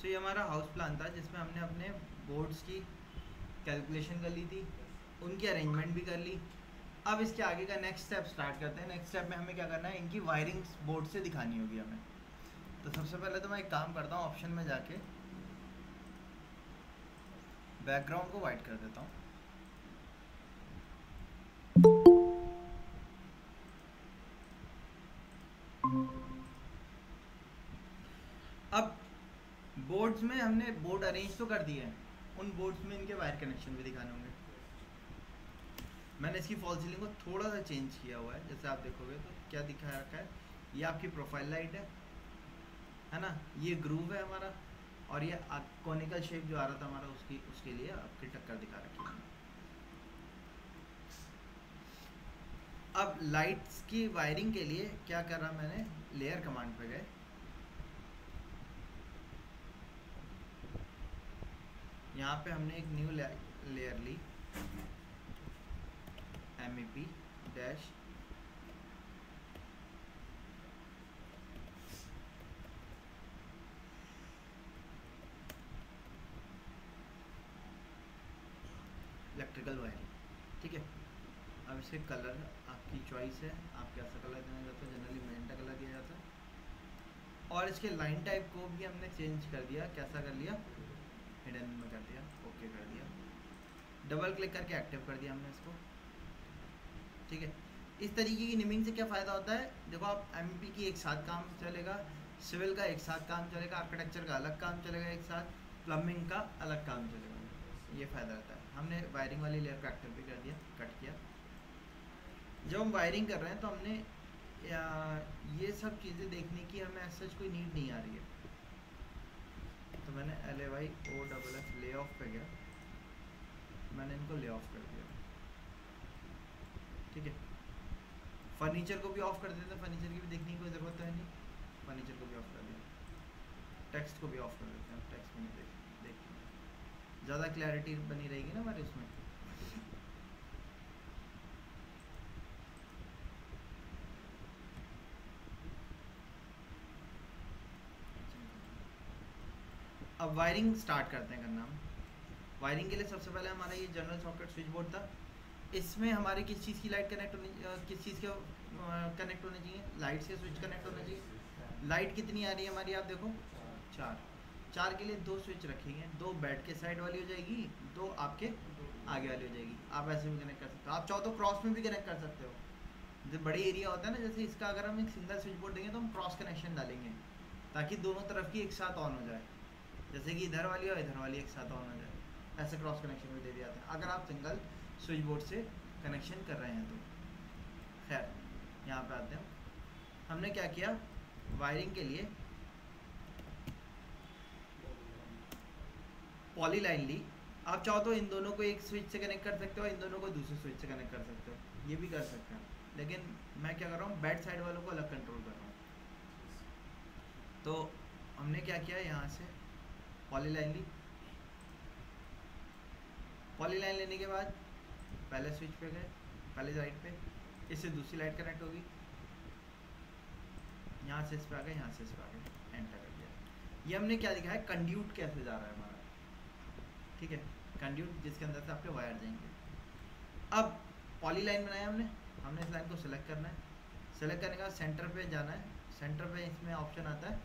ये हमारा house plan था जिसमें हमने अपने बोर्ड्स की कैलकुलेशन कर ली थी, उनकी अरेंजमेंट भी कर ली। अब इसके आगे का नेक्स्ट स्टेप स्टार्ट करते हैं। नेक्स्ट स्टेप में हमें क्या करना है, इनकी वायरिंग बोर्ड से दिखानी होगी हमें। तो सबसे पहले तो मैं एक काम करता हूँ, ऑप्शन में जाके बैकग्राउंड को वाइट कर देता हूँ। अब बोर्ड्स में हमने बोर्ड अरेंज तो कर दिए हैं, उन बोर्ड्स में इनके वायर कनेक्शन भी दिखाने होंगे। मैंने इसकी फॉल सीलिंग को थोड़ा सा चेंज किया हुआ है, जैसे आप देखोगे तो क्या दिखा रखा है, ये आपकी प्रोफाइल लाइट है ना, ये ग्रूव है हमारा, और ये कॉनिकल शेप जो आ रहा था हमारा उसके लिए आपकी टक्कर दिखा रखी है। अब लाइट्स की वायरिंग के लिए क्या करा मैंने, लेयर कमांड पे गए, यहाँ पे हमने एक न्यू लेयर ली, MEP डैश इलेक्ट्रिकल वायरिंग, ठीक है। अब इसके कलर आपकी चॉइस है, आप कैसा कलर देना चाहते हो, जनरली मैजेंटा कलर दिया जाता है। और इसके लाइन टाइप को भी हमने चेंज कर दिया, कैसा कर लिया, हिडन में कर दिया, ओके कर दिया, डबल क्लिक करके एक्टिव कर दिया हमने इसको, ठीक है। इस तरीके की निमिंग से क्या फ़ायदा होता है, देखो आप MEP की एक साथ काम चलेगा, सिविल का एक साथ काम चलेगा, आर्किटेक्चर का अलग काम चलेगा एक साथ, प्लम्बिंग का अलग काम चलेगा, ये फ़ायदा रहता है। हमने वायरिंग वाली लेयर का एक्टिव भी कर दिया, कट किया। जब हम वायरिंग कर रहे हैं तो हमने ये सब चीज़ें देखने की हमें ऐसा कोई नीड नहीं आ रही है, तो मैंने LAYOFF ले ऑफ पे गया, मैंने इनको ले ऑफ कर दिया, ठीक है। फर्नीचर को भी ऑफ कर देते हैं, फर्नीचर की भी देखने की कोई ज़रूरत है नहीं, फर्नीचर को भी ऑफ कर दिया। टेक्स्ट को भी ऑफ कर देते हैं, टेक्स्ट में नहीं देखते, ज़्यादा क्लैरिटी बनी रहेगी ना हमारे उसमें। अब वायरिंग स्टार्ट करते हैं करना हम। वायरिंग के लिए सबसे पहले हमारा ये जनरल सॉकेट स्विच बोर्ड था, इसमें हमारे किस चीज़ की लाइट कनेक्ट होनी, किस चीज़ के कनेक्ट होने चाहिए, लाइट से स्विच कनेक्ट होना चाहिए। लाइट कितनी आ रही है हमारी, आप देखो 4 के लिए 2 स्विच रखेंगे, 2 बेड के साइड वाली हो जाएगी, 2 आपके आगे वाली हो जाएगी। आप ऐसे भी कनेक्ट कर सकते हो, आप चाहो तो क्रॉस में भी कनेक्ट कर सकते हो। जो बड़ी एरिया होता है ना, जैसे इसका अगर हम एक सिंगल स्विच बोर्ड देंगे तो हम क्रॉस कनेक्शन डालेंगे ताकि दोनों तरफ की एक साथ ऑन हो जाए, जैसे कि इधर वाली और इधर वाली एक साथ ऑन हो जाए, ऐसे क्रॉस कनेक्शन भी दे दिया जाता है अगर आप सिंगल स्विच बोर्ड से कनेक्शन कर रहे हैं तो। खैर यहाँ पे आते हैं, हमने क्या किया, वायरिंग के लिए पॉली लाइन ली। आप चाहो तो इन दोनों को एक स्विच से कनेक्ट कर सकते हो, इन दोनों को दूसरे स्विच से कनेक्ट कर सकते हो, ये भी कर सकते हैं, लेकिन मैं क्या कर रहा हूँ, बैड साइड वालों को अलग कंट्रोल कर रहा हूँ। तो हमने क्या किया, यहाँ से पॉली लाइन ली, पॉली लाइन लेने के बाद पहले स्विच पे गए, पहले लाइट पे, इससे दूसरी लाइट कनेक्ट होगी, यहाँ से इस पे आ गए, यहाँ से इस पे आ गए, एंटर कर दिया। ये हमने क्या दिखा है, कंड्यूट कैसे जा रहा है हमारा, ठीक है, कंड्यूट जिसके अंदर से आपके वायर जाएंगे। अब पॉली लाइन बनाया हमने इस लाइन को सिलेक्ट करना है, सिलेक्ट करने के बाद सेंटर पे जाना है, सेंटर पे इसमें ऑप्शन आता है,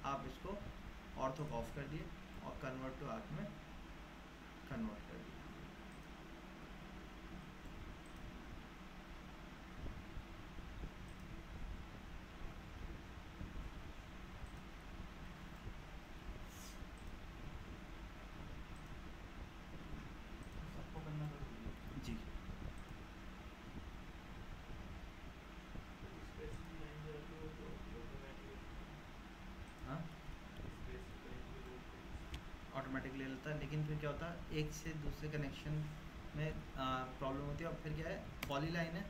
आप इसको ऑर्थो को ऑफ कर दिए और कन्वर्ट टू आर्क में कन्वर्ट कर दिया। जी हाँ, ऑटोमेटिक ले लेता है, लेकिन फिर क्या होता है, एक से दूसरे कनेक्शन में प्रॉब्लम होती है। और फिर क्या है, पॉली लाइन है,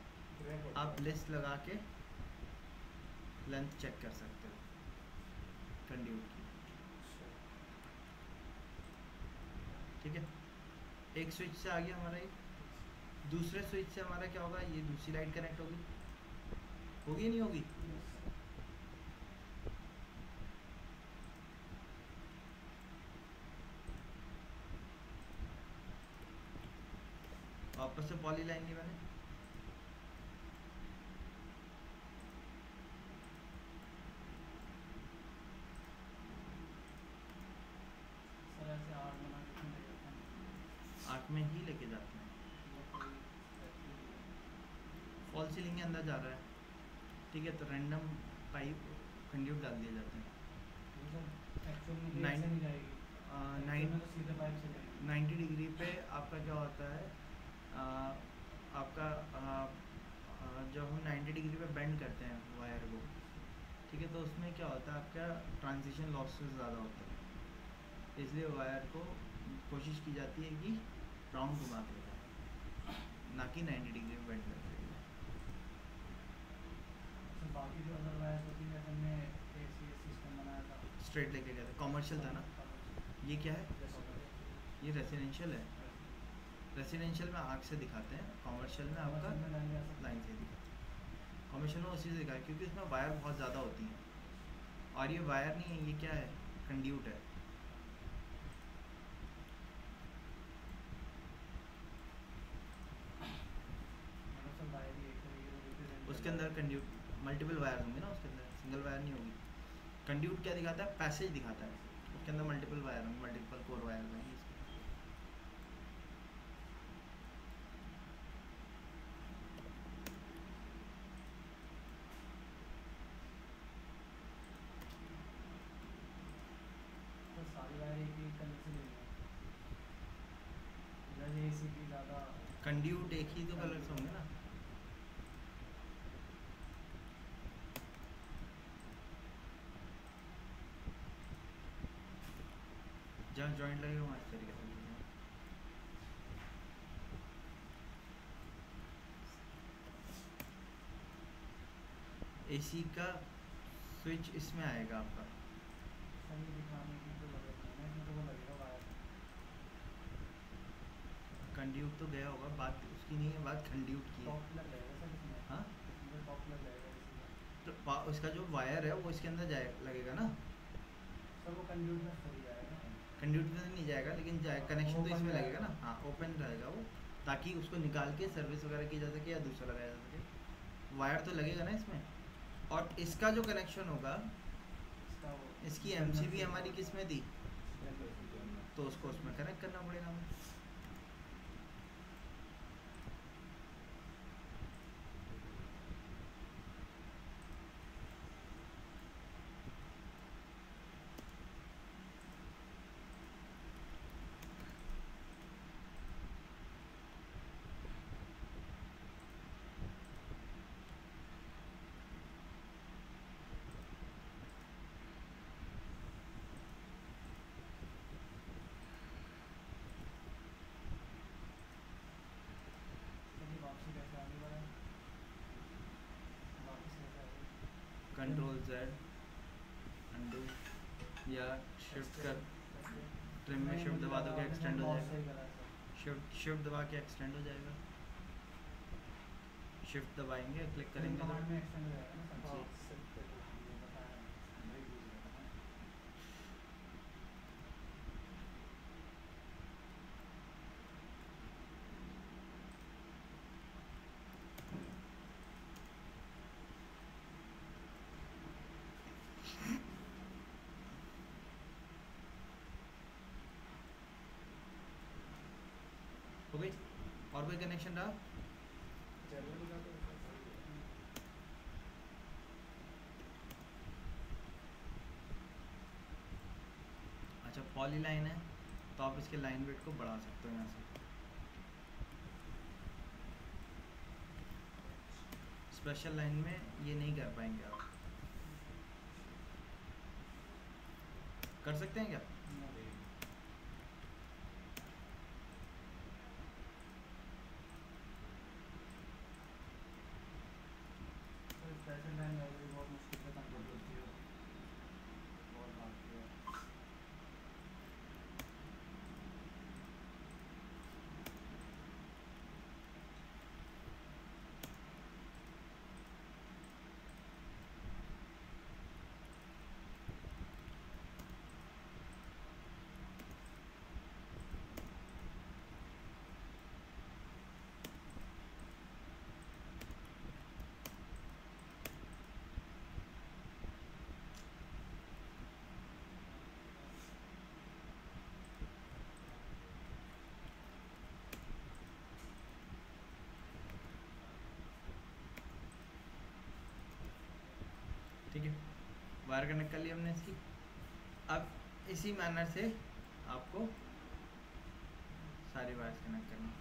आप लिस्ट लगा के लेंथ चेक कर सकते हो कंड्यूट की, ठीक है। एक स्विच से आ गया हमारा, एक दूसरे स्विच से हमारा क्या होगा, ये दूसरी लाइट कनेक्ट होगी नहीं होगी, वापस से पॉली लाइन ली मैंने, सर ऐसे आर्ट बना के क्यों ले जाते हैं? आर्क में ही लेके जाते हैं, फॉल सीलिंग के अंदर जा रहा है, ठीक है, तो रैंडम पाइप कंड्यूट डाल दिए जाते हैं। एक्चुअल में नाइन- ऐसे नहीं जाएगी, नाइन तो सीधे पाइप से जाएगी। 90 डिग्री पे आपका क्या होता है, आपका जब हम 90 डिग्री पे बेंड करते हैं वायर को, ठीक है, तो उसमें क्या होता है, आपका ट्रांजिशन लॉसेस ज़्यादा होता है, इसलिए वायर को कोशिश की जाती है कि राउंड घुमा के जाए, ना कि 90 डिग्री पे बेंड करते हुए। तो बाकी जो अदर वायर्स होती है, जैसे हमने एसी सिस्टम बनाया था, स्ट्रेट लेके गए थे, कॉमर्शियल था ना। ये क्या है, ये रेसिडेंशियल है, रेसिडेंशियल में आग से दिखाते हैं, कॉमर्शियल में आपका लाइन से दिखाते हैं। कॉमर्शियल में उसी से दिखाया क्योंकि उसमें वायर बहुत ज़्यादा होती हैं, और ये वायर नहीं है, ये क्या है, कंड्यूट है। उसके अंदर कंड्यूट मल्टीपल वायर होंगे ना, उसके अंदर सिंगल वायर नहीं होगी। कंड्यूट क्या दिखाता है, पैसेज दिखाता है, उसके अंदर मल्टीपल वायर होंगे, मल्टीपल कोर वायर होंगे। तो सारी वायर एक ही कलर से लेंगे, इधर एसी की ज़्यादा कंड्यूट एक ही तो कलर से होंगे ना। जहाँ जॉइंट लगेगा वहाँ इस तरीके से एसी का स्विच इसमें आएगा आपका। सही दिखाने की तो जरूरत नहीं है, इसमें तो वो लगेगा वायर। कंड्यूट तो गया होगा, बात उसकी नहीं है, बात कंड्यूट की है। टॉप लग जाएगा सर इसमें, हाँ, इसमें टॉप लग जाएगा इसी का। तो उसका जो वायर है वो इसके अंदर जाए लगेगा ना। सर वो कंड्यूट में सही जाएगा, कंड्यूट में नहीं जाएगा, लेकिन जाए कनेक्शन तो Open इसमें रहेगा। लगेगा ना। हाँ, ओपन रहेगा वो, ताकि उसको निकाल के सर्विस वगैरह की जा सके या दूसरा लगाया जा सके। वायर तो लगेगा ना इसमें। और इसका जो कनेक्शन होगा, इसका वो इसकी एमसीबी हमारी किस में थी, तो उसको उसमें कनेक्ट करना पड़ेगा हमें। इसकी वापसी कैसे आगे बढ़ा है, वापस कैसे आगे, कंट्रोल जेड अंडू या शिफ्ट कर, ट्रिम में शिफ्ट दबा दोगे एक्सटेंड हो जाएगा। शिफ्ट दबा के एक्सटेंड हो जाएगा। शिफ्ट दबाएंगे, क्लिक करेंगे तो कमांड में एक्सटेंड हो जाएगा ना सर। जी। ये बताया नहीं यूज करना है। हो गई। और कोई कनेक्शन रहा, अच्छा पॉली लाइन है तो आप इसके लाइन वेट को बढ़ा सकते हो यहाँ से। स्पेशल लाइन में ये नहीं कर पाएंगे आप, कर सकते हैं क्या। स्पेशल लाइन वैल्यू बहुत मुश्किल से कंट्रोल होती है, बहुत भागती है। वायर कनेक्ट कर ली हमने इसकी। अब इसी मैनर से आपको सारी वायर्स कनेक्ट करनी है।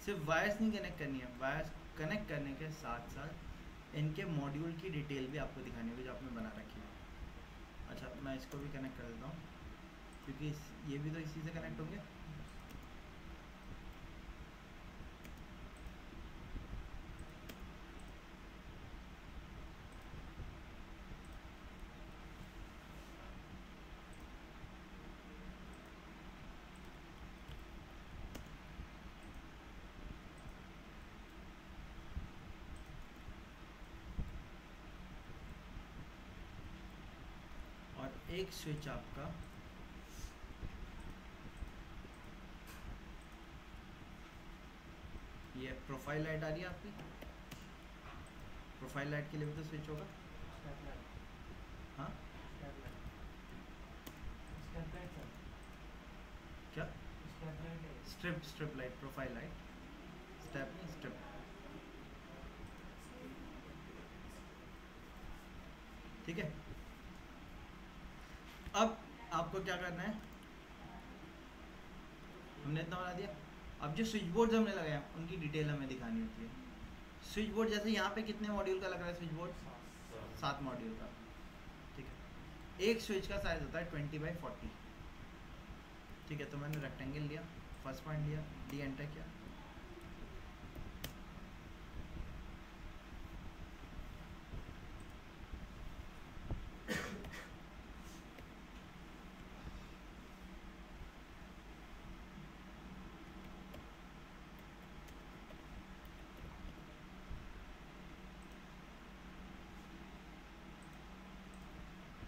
सिर्फ वायर्स नहीं कनेक्ट करनी है, वायर्स कनेक्ट करने के साथ साथ इनके मॉड्यूल की डिटेल भी आपको दिखानी होगी जो आपने बना रखी है। अच्छा, मैं इसको भी कनेक्ट कर देता हूँ क्योंकि ये भी तो इसी से कनेक्ट होंगे। और एक स्विच आपका ये प्रोफाइल लाइट आ रही है आपकी, प्रोफाइल लाइट के लिए भी तो स्विच होगा। हाँ क्या? Strip light, profile light, step नहीं स्ट्रिप। ठीक है, अब आपको क्या करना है, हमने इतना बना दिया। अब जो स्विच बोर्ड हमने लगाया उनकी डिटेल हमें दिखानी होती है। स्विच बोर्ड जैसे यहाँ पे कितने मॉड्यूल का लग रहा है स्विच बोर्ड? 7 मॉड्यूल का। ठीक है, एक स्विच का साइज होता है 20x40। ठीक है, तो मैंने रेक्टेंगल लिया, फर्स्ट पॉइंट लिया, डी एंटर किया।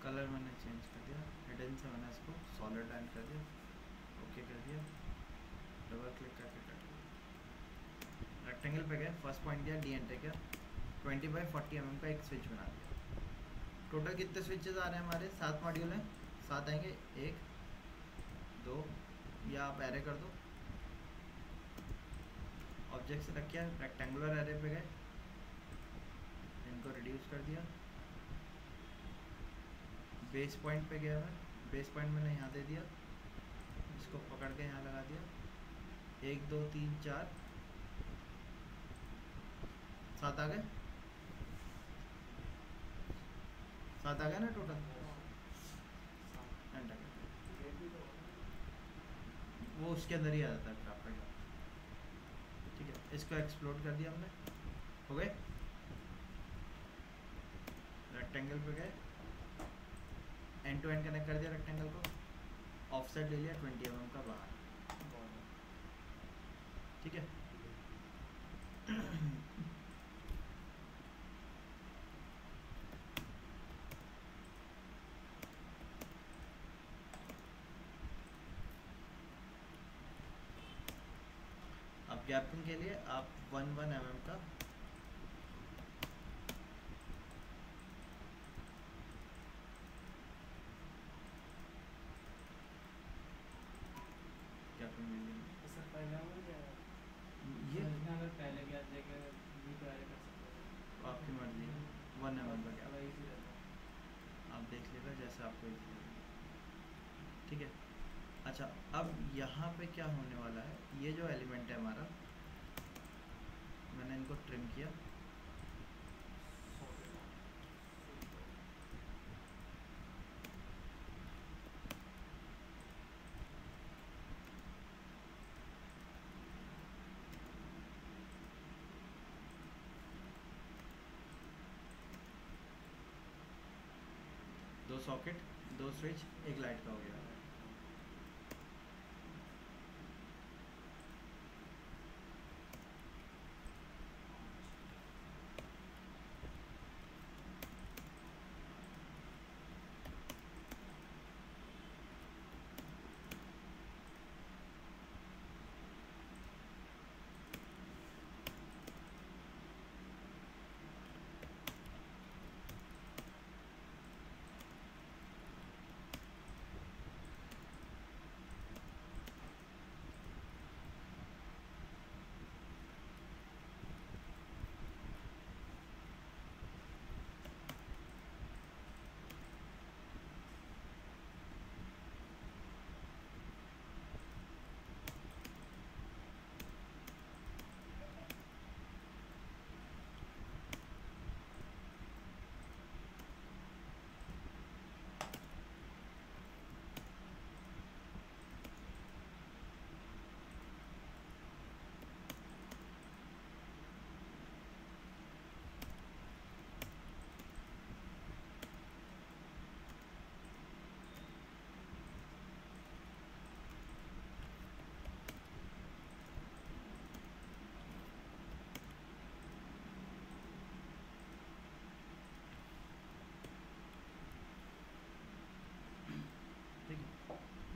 कलर मैंने चेंज कर दिया, हिडन से मैंने इसको सॉलिड लाइन कर दिया, ओके कर दिया, डबल क्लिक करके कर दिया। रेक्टेंगल पे गए, फर्स्ट पॉइंट किया, डी एंटर किया, 20x40 mm का एक स्विच बना दिया। टोटल कितने स्विचेस आ रहे हैं हमारे? 7 मॉड्यूल हैं, 7 आएंगे, 1 2, या आप एरे कर दो। ऑब्जेक्ट से रखिए, रेक्टेंगुलर एरे पे गए, इनको रिड्यूस कर दिया, बेस पॉइंट पे गया मैं, बेस पॉइंट मैंने यहाँ दे दिया, इसको पकड़ के यहाँ लगा दिया, 1 2 3 4 7 आ गए, 7 आ गए ना टोटल। वो उसके अंदर ही आ जाता है फिर आपका क्या। ठीक है, इसको एक्सप्लोड कर दिया हमने, हो गए। रेक्टेंगल पे गए, एंड टू एंड कनेक्ट कर दिया रेक्टेंगल को, ऑफसेट ले लिया 20 mm का बाहर। ठीक है, अब गैपिंग के लिए आप 1 mm का गैपिंग ले लेंगे। ये पहले क्या जगह भी तो ऐड कर सकते हैं, आपकी मर्जी है, 1 mm का गैप आप देख लेगा जैसे आपको इजी लगे। ठीक है, अच्छा अब यहाँ पे क्या होने वाला है, ये जो एलिमेंट है हमारा, मैंने इनको ट्रिम किया, दो सॉकेट, 2 स्विच, 1 लाइट का हो गया।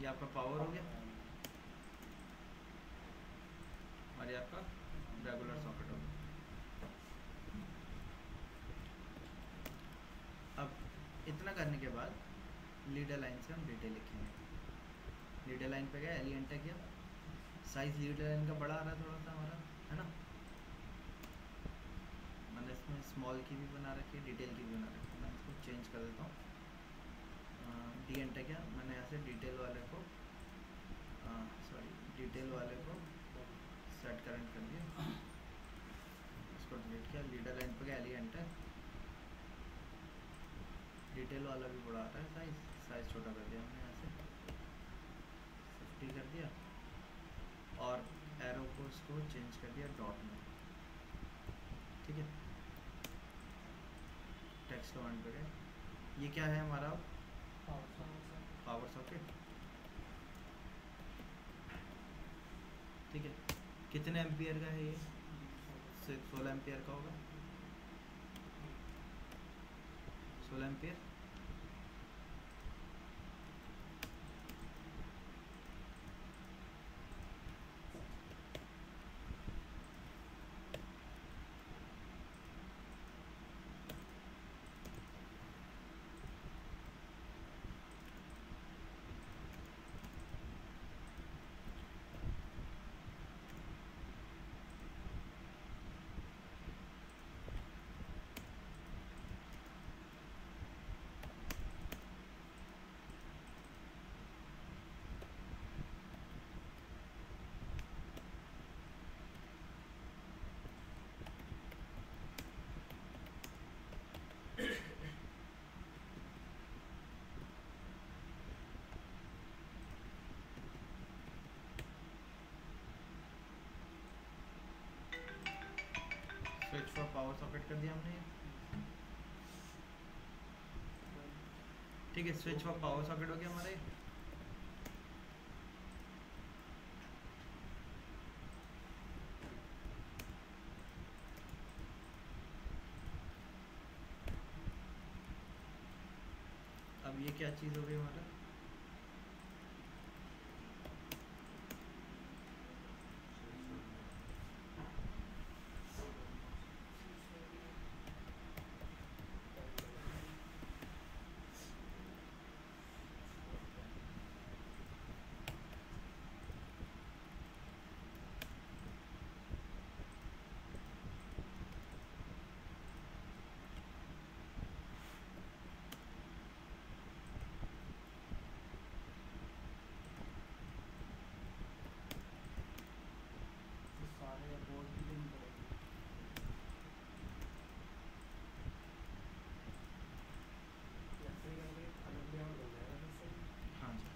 ये आपका पावर हो गया और ये आपका रेगुलर सॉकेट हो गया। अब इतना करने के बाद लीडर लाइन से हम डिटेल लिखेंगे। लीडर लाइन पे गया, एल एंटर किया, साइज लीडर लाइन का बड़ा आ रहा है थोड़ा सा हमारा, है ना। मैंने इसमें स्मॉल की भी बना रखी है, डिटेल की भी बना रखी है। मैं इसको चेंज कर देता हूँ। डी एंटर किया, मैंने यहाँ से डिटेल वाले को डिटेल वाले को सेट करंट कर दिया, इसको डिलीट किया। लीडर लाइन पे गया, एल एंटर, डिटेल वाला भी बड़ा आता है, साइज़ छोटा कर दिया हमने, यहाँ से 50 कर दिया और एरो को इसको चेंज कर दिया डॉट में, ठीक है। टेक्स्ट कमांड पे गए, ये क्या है हमारा पावर सॉकेट, ठीक है। कितने एम्पियर का है ये? 16 एम्पियर का होगा, 16 ampere. Switch for power socket कर दिया हमने, ठीक है। स्विच फॉर पावर सॉकेट हो गया हमारे। अब ये क्या चीज़ हो गई हमारा, सारे बोर्ड की लिंक करेंगे। हाँ जी।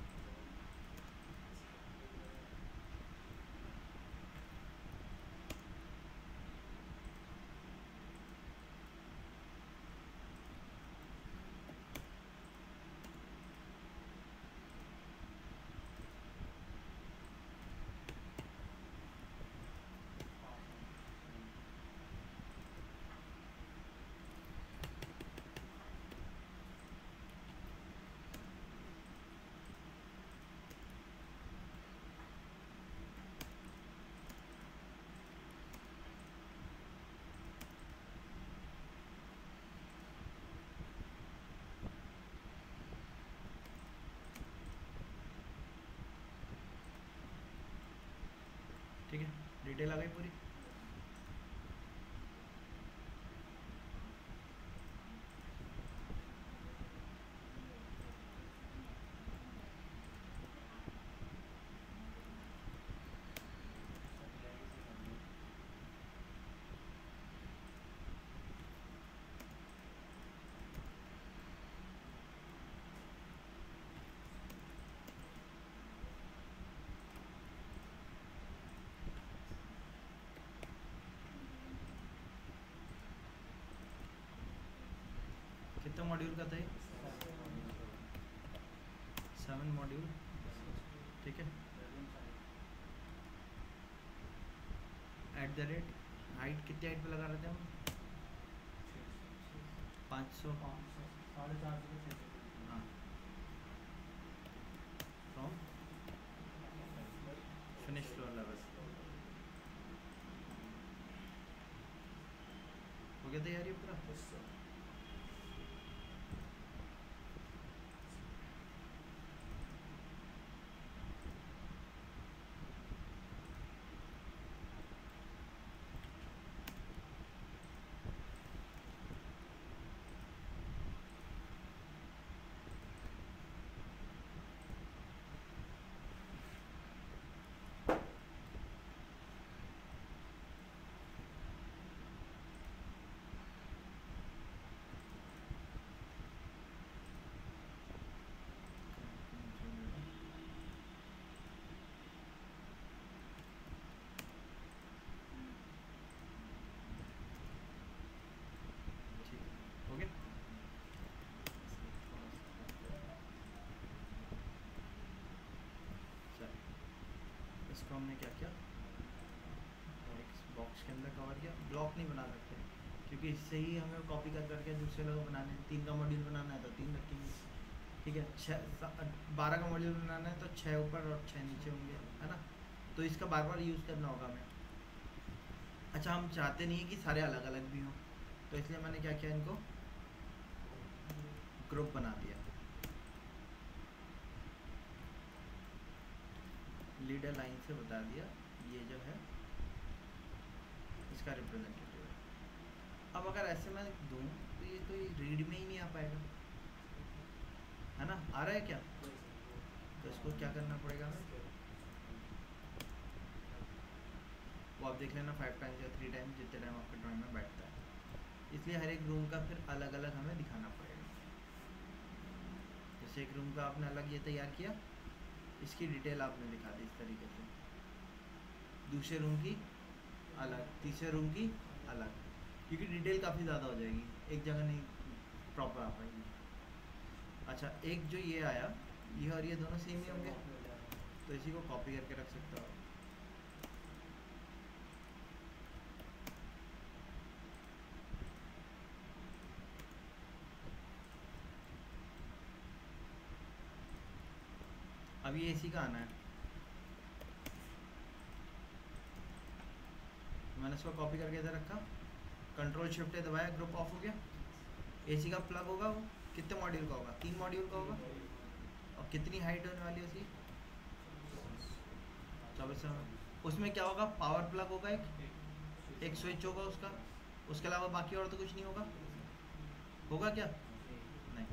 ठीक है, डिटेल आ गई पूरी। कितना मॉड्यूल का था ये? 7 मॉड्यूल, ठीक है। @ हाइट कितनी हाइट पे लगा रहे थे हम? 500, 450 से 600। हाँ, फ्रॉम सर। ठीक हो गया। चल इसको हमने क्या किया, एक बॉक्स के अंदर कवर किया। ब्लॉक नहीं बना सकते क्योंकि इससे ही हमें कॉपी कर करके दूसरे लोग बनाने हैं। 3 का मॉड्यूल बनाना है तो 3 रखेंगे, ठीक है। 12 का मॉड्यूल बनाना है तो 6 ऊपर और 6 नीचे होंगे, है ना। तो इसका बार बार यूज़ करना होगा हमें। अच्छा हम चाहते नहीं है कि सारे अलग अलग भी हों, तो इसलिए मैंने क्या किया, इनको ग्रुप बना दिया। लीडर लाइन से बता दिया ये जो है इसका रिप्रेजेंटेटिव है। अब अगर ऐसे मैं दूँ तो ये रीड में ही नहीं आ पाएगा, है ना। आ रहा है क्या? तो इसको क्या करना पड़ेगा हमें, वो आप देख लेना 5 टाइम्स या 3 टाइम्स जितने टाइम आपके ड्राइंग में बैठता है। इसलिए हर एक रूम का फिर अलग अलग हमें दिखाना पड़ेगा। जैसे एक रूम का आपने अलग ये तैयार किया, इसकी डिटेल आपने दिखा दी इस तरीके से। दूसरे रूम की अलग, तीसरे रूम की अलग, क्योंकि डिटेल काफ़ी ज़्यादा हो जाएगी, एक जगह नहीं प्रॉपर आ पाएगी। अच्छा एक जो ये आया, ये और ये दोनों सेम ही होंगे, तो इसी को कॉपी करके रख सकता हो। अब ये इसी का आना है, मैंने इसको कॉपी करके इधर रखा, कंट्रोल शिफ्ट दबाया, ग्रुप ऑफ हो गया। एसी का प्लग होगा, वो कितने मॉड्यूल का होगा, 3 मॉड्यूल का होगा। और कितनी हाइट होने वाली है उसकी, 24। उसमें क्या होगा, पावर प्लग होगा, एक स्विच होगा उसका, उसके अलावा बाकी और तो कुछ नहीं होगा। होगा क्या? नहीं।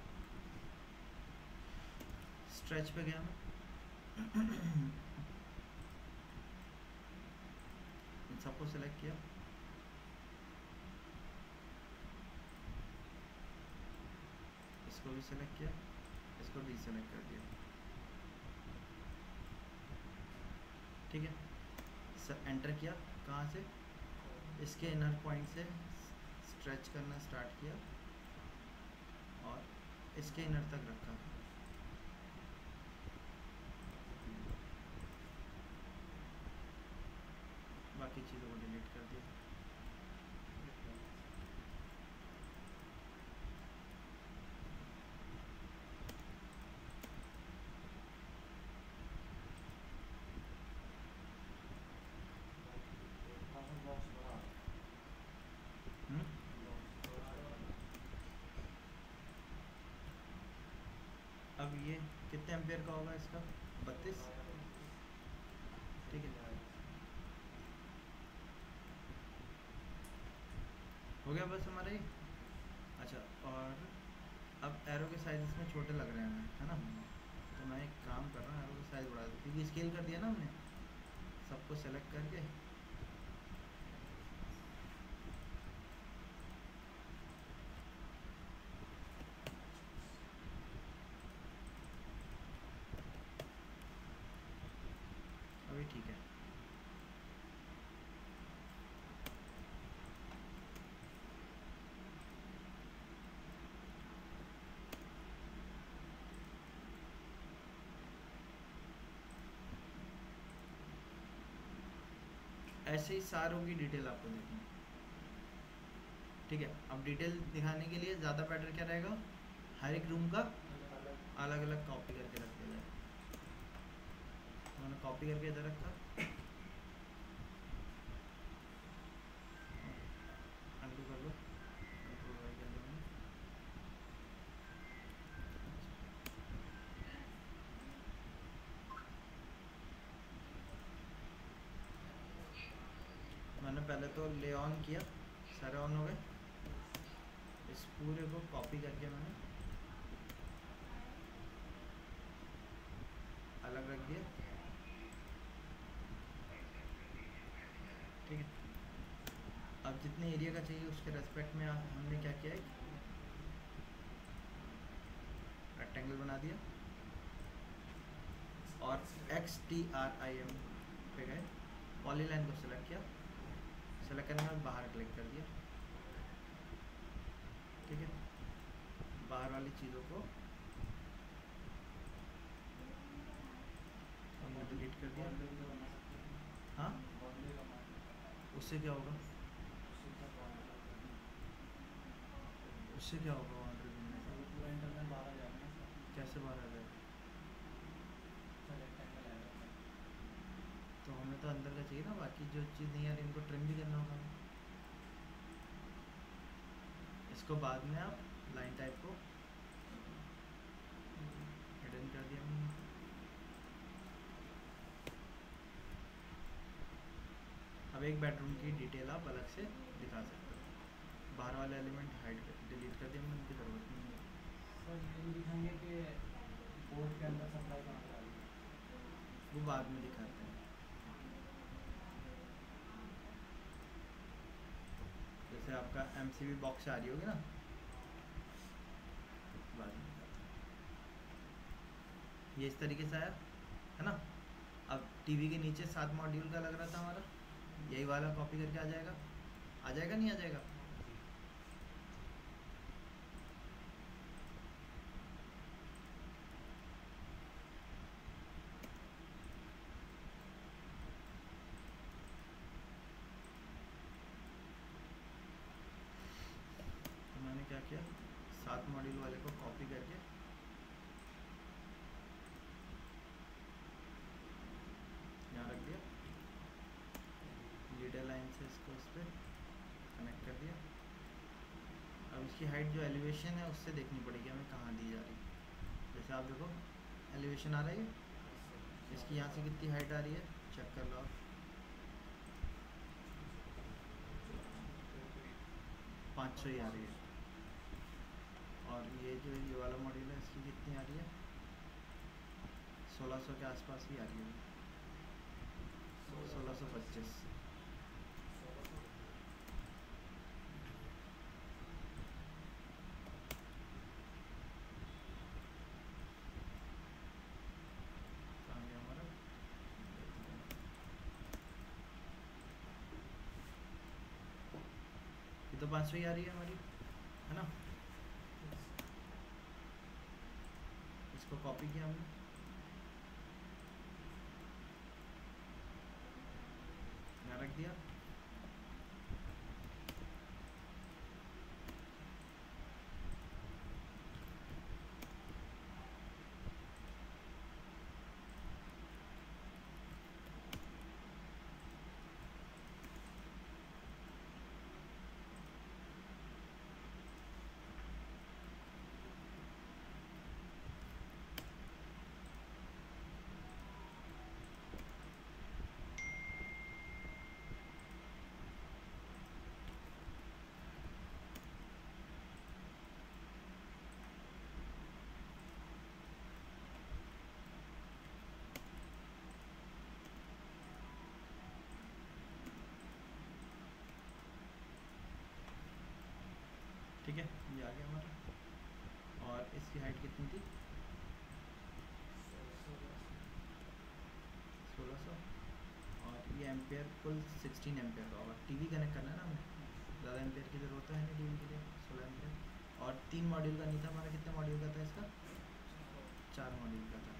स्ट्रेच पे गया मैं इन सबको सिलेक्ट किया, इसको भी सिलेक्ट किया, इसको डीसेलेक्ट कर दिया, ठीक है। सर एंटर किया, कहाँ से, इसके इनर पॉइंट से स्ट्रेच करना स्टार्ट किया और इसके इनर तक रखा। बाकी चीज़ों को डिलीट कर दिया। अब ये कितने एम्पेयर का होगा इसका, 32, ठीक है। हो गया बस हमारा ये। अच्छा और अब एरो के साइज इसमें छोटे लग रहे हैं, है ना। तो मैं एक काम कर रहा हूँ, एरो का साइज़ बढ़ा दूँ, क्योंकि स्केल कर दिया ना हमने, सबको सेलेक्ट करके अभी ठीक है। ऐसे ही सारों की डिटेल आपको देखनी, ठीक है। अब डिटेल दिखाने के लिए ज़्यादा बेटर क्या रहेगा, हर एक रूम का अलग अलग कॉपी करके रख दिया जाए। मैंने कॉपी करके इधर रखा, अंडू कर लो, कंट्रोल ले ऑन किया, सारे ऑन हो गए। इस पूरे को कॉपी करके मैंने अलग रख दिया, ठीक है। अब जितने एरिया का चाहिए उसके रेस्पेक्ट में हमने क्या किया, एक रेक्टेंगल बना दिया और XTRIM पे गए, पॉलीलाइन को सिलेक्ट किया, सेलेक्ट करने के बाद बाहर क्लिक कर दिया, ठीक है। बाहर वाली चीज़ों को हमने डिलीट कर दिया। हाँ, उससे क्या होगा, उससे क्या होगा ऑर्डर देने से? पूरा इंटरनल बाहर आ जाएगा ना सर। कैसे बाहर आ जाएगा? सर रेक्टेंगल आएगा सर। तो हमें तो अंदर का चाहिए ना, बाकी जो चीज़ नहीं आ रही इनको ट्रिम भी करना होगा हमें। इसको बाद में आप लाइन टाइप को हिडन कर दिया हमने। अब एक बेडरूम की डिटेल आप अलग से दिखा सकते हो। बाहर वाले एलिमेंट हाइड डिलीट कर दिया, उनकी ज़रूरत नहीं है। सर ये भी दिखाएंगे कि बोर्ड के अंदर सप्लाई कहाँ से आ रही है। वो बाद में दिखाते हैं। जैसे आपका MCB बॉक्स से आ रही होगी ना, बाद में दिखाते हैं। ये इस तरीके से आया है ना। अब टीवी के नीचे 7 मॉड्यूल का लग रहा था हमारा, यही वाला कॉपी करके आ जाएगा, आ जाएगा नहीं आ जाएगा? तो मैंने क्या किया, 7 मॉड्यूल वाले को कॉपी करके यहाँ रख दिया, लीडर लाइन से इसको इस पर कनेक्ट कर दिया। अब इसकी हाइट जो एलिवेशन है उससे देखनी पड़ेगी हमें कहाँ दी जा रही है। जैसे आप देखो एलिवेशन आ रही है, इसकी यहाँ से कितनी हाइट आ रही है चेक कर लो आप, 500 ही आ रही है। और ये जो ये वाला मॉड्यूल है इसकी कितनी आ रही है, 1600 के आसपास ही आ रही है, 1625। कहाँ गया हमारा, ये तो 500 ही आ रही है हमारी, है ना। इसको कॉपी किया हमने, यहाँ रख दिया। ठीक है, ये आ गया हमारा। और इसकी हाइट कितनी थी, 1600। और ये एम्पेयर कुल 16 एम्पेयर का होगा। टीवी कनेक्ट करना है ना हमें, ज़्यादा एम्पेयर की ज़रूरत है नहीं टीवी के लिए, 16 एम्पेयर। और 3 मॉड्यूल का नहीं था हमारा, कितने मॉड्यूल का था इसका, 4 मॉड्यूल का था।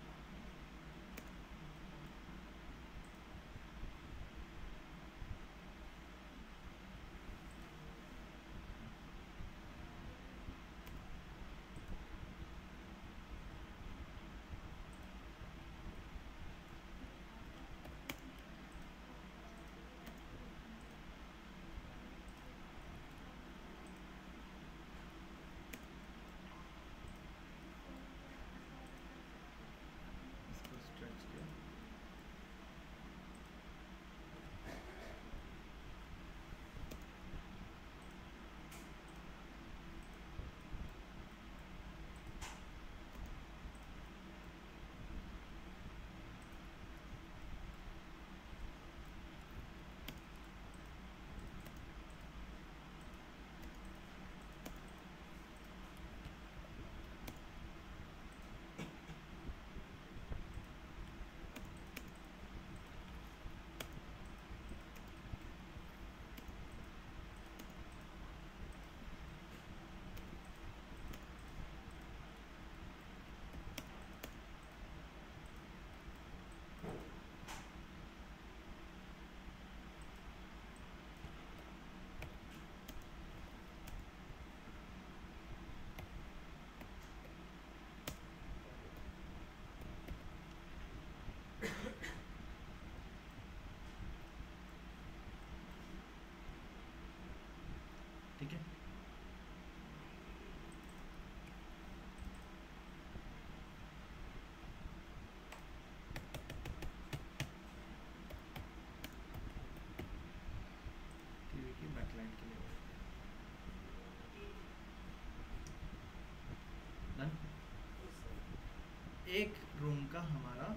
एक रूम का हमारा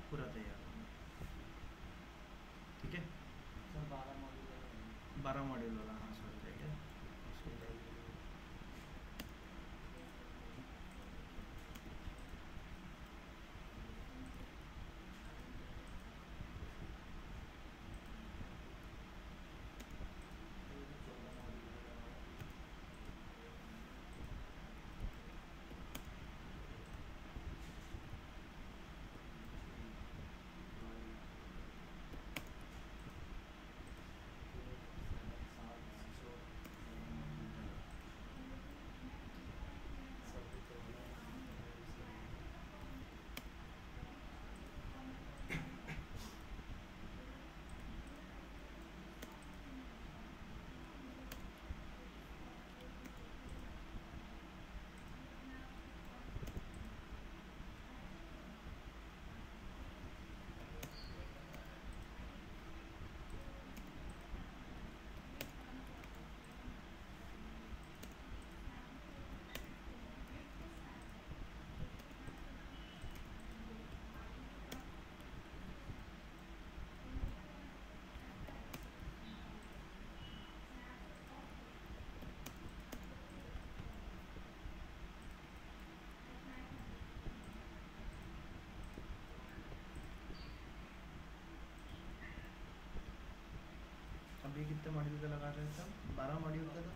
पूरा तैयार होगा। ठीक है, सर 12 मॉड्यूल 12 मॉड्यूल वाला, हाँ सॉरी रह गया उसको। अभी कितने मॉड्यूल का लगा रहे थे? 12 मॉड्यूल का था।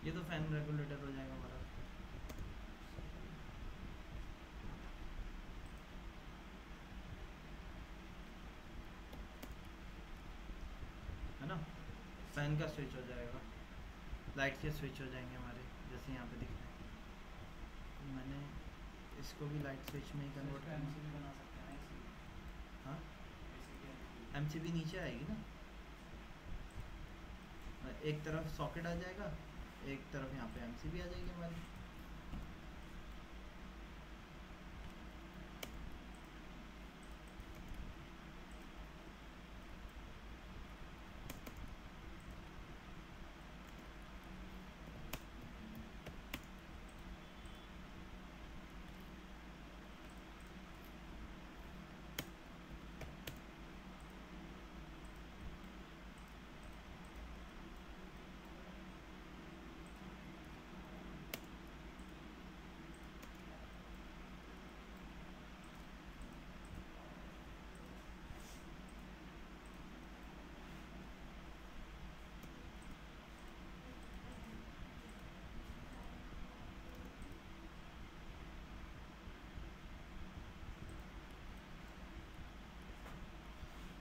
ये तो फैन रेगुलेटर हो जाएगा हमारा। है ना, फैन का स्विच हो जाएगा, लाइट के स्विच हो जाएंगे हमारे, जैसे यहाँ पे दिख रहे हैं। मैंने इसको भी लाइट स्विच में ही कन्वर्ट करना। बना सकते हैं इसलिए। हाँ, बेसिकली एमसीबी नीचे आएगी ना, एक तरफ सॉकेट आ जाएगा, एक तरफ यहाँ पे एमसीबी आ जाएगी हमारी।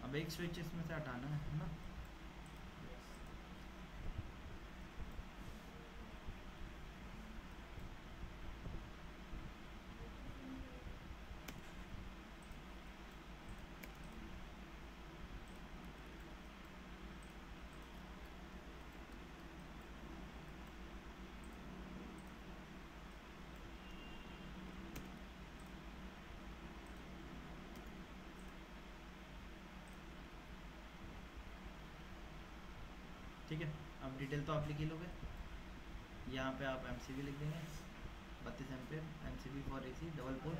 अब एक स्विच इसमें से हटाना है ना। ठीक है, अब डिटेल तो आप लिख ही लोगे। यहाँ पे आप एमसीबी लिख देंगे 32 ampere, MCB for AC double pole.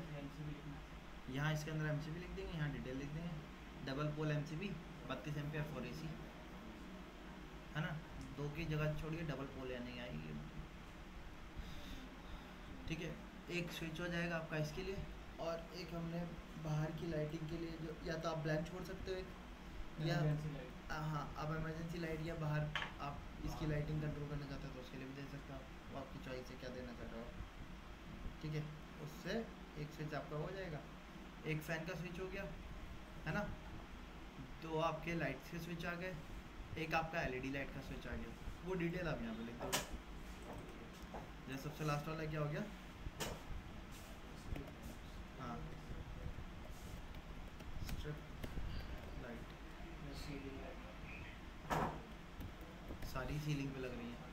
यहाँ इसके अंदर एमसीबी लिख देंगे, यहाँ डिटेल लिख देंगे double pole MCB 32 ampere for AC, है ना। दो की जगह छोड़िए, डबल पोल या नहीं आएगी। ठीक है, एक स्विच हो जाएगा आपका इसके लिए, और एक हमने बाहर की लाइटिंग के लिए जो, या तो आप ब्लैंक छोड़ सकते हो एक, या हाँ आप इमरजेंसी लाइट या बाहर आप इसकी लाइटिंग कंट्रोल करना चाहते हो तो उसके लिए भी दे सकते हो, वो आपकी चॉइस है क्या देना चाहते हो आप। ठीक है, उससे एक स्विच आपका हो जाएगा। एक फ़ैन का स्विच हो गया, है ना। दो आपके लाइट्स के स्विच आ गए, एक आपका एलईडी लाइट का स्विच आ गया। वो डिटेल आप यहाँ पे लिख दो। जैसे सबसे लास्ट वाला क्या हो गया? हाँ, स्ट्रिप लाइट। सारी सीलिंग पे लग रही हैं।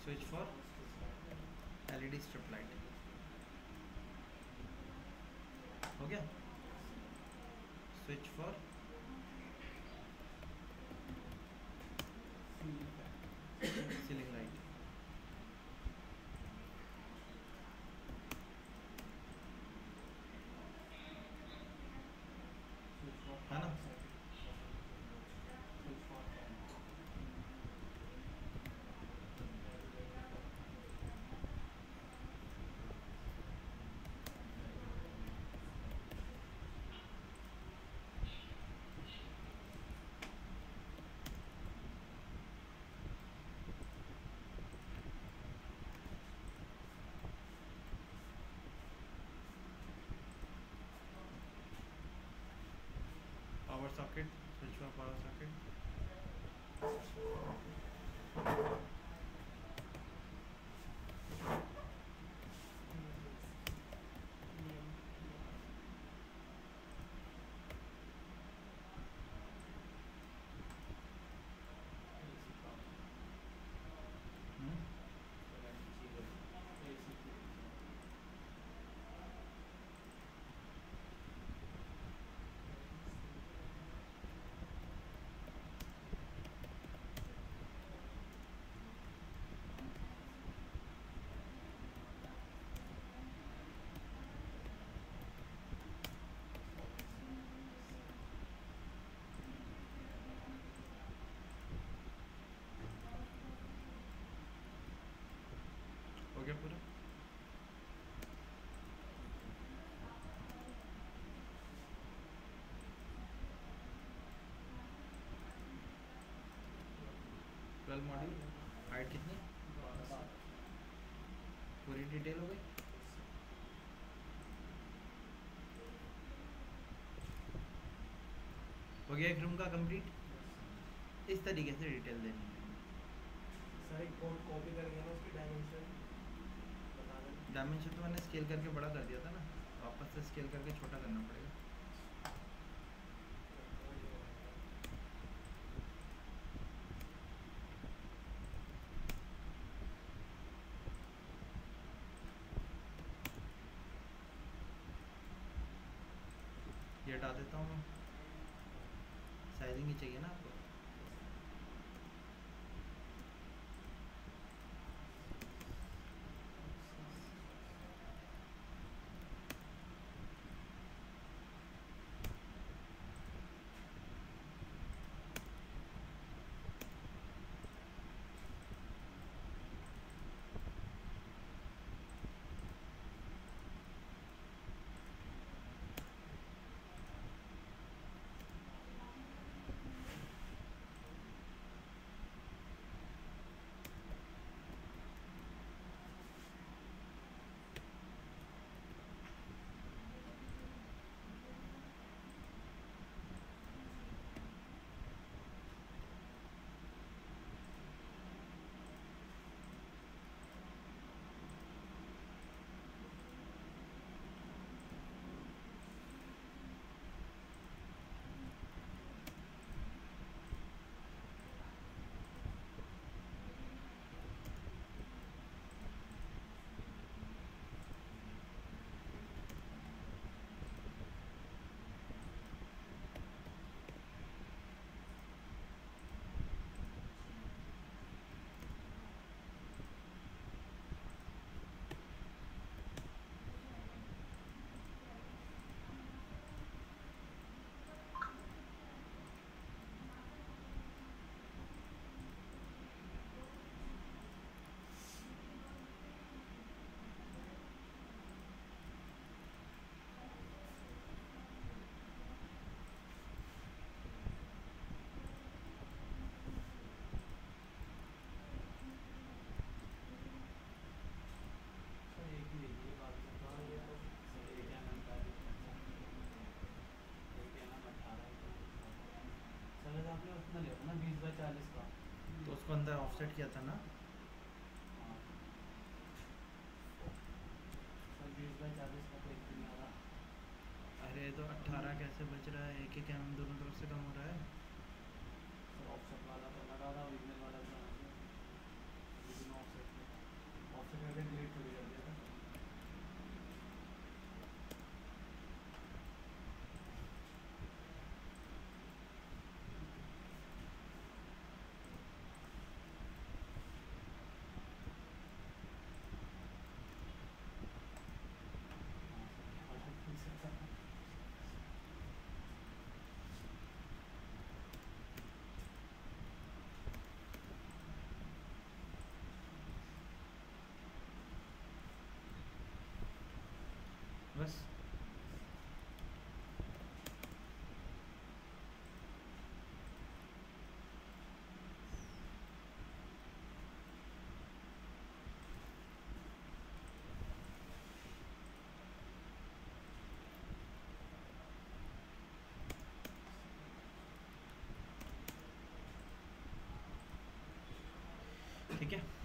Switch for LED strip light, हो गया। स्विच फॉर सीलिंग लाइट, है ना। Power socket, switch for power socket, हो गया पूरा। ट्वेल्व मॉड्यूल, हाइट कितनी, पूरी डिटेल हो गई। हो गया एक रूम का कंप्लीट। इस तरीके से डिटेल देनी है। सर एक कोड कॉपी करके ना उसकी डायमेंशन बता दें। डायमेंशन तो मैंने स्केल करके बड़ा कर दिया था ना, वापस से स्केल करके छोटा करना पड़ेगा। ये हटा देता हूँ मैं, साइजिंग ही चाहिए ना आपको। कितना लिया था ना 20/40 का, तो उसको अंदर ऑफसेट किया था ना। सर 20/40 का तो एक भी नहीं आ रहा। अरे तो 18 कैसे बच रहा है, एक ही कैम दोनों तरफ से कम हो रहा है। ठीक है।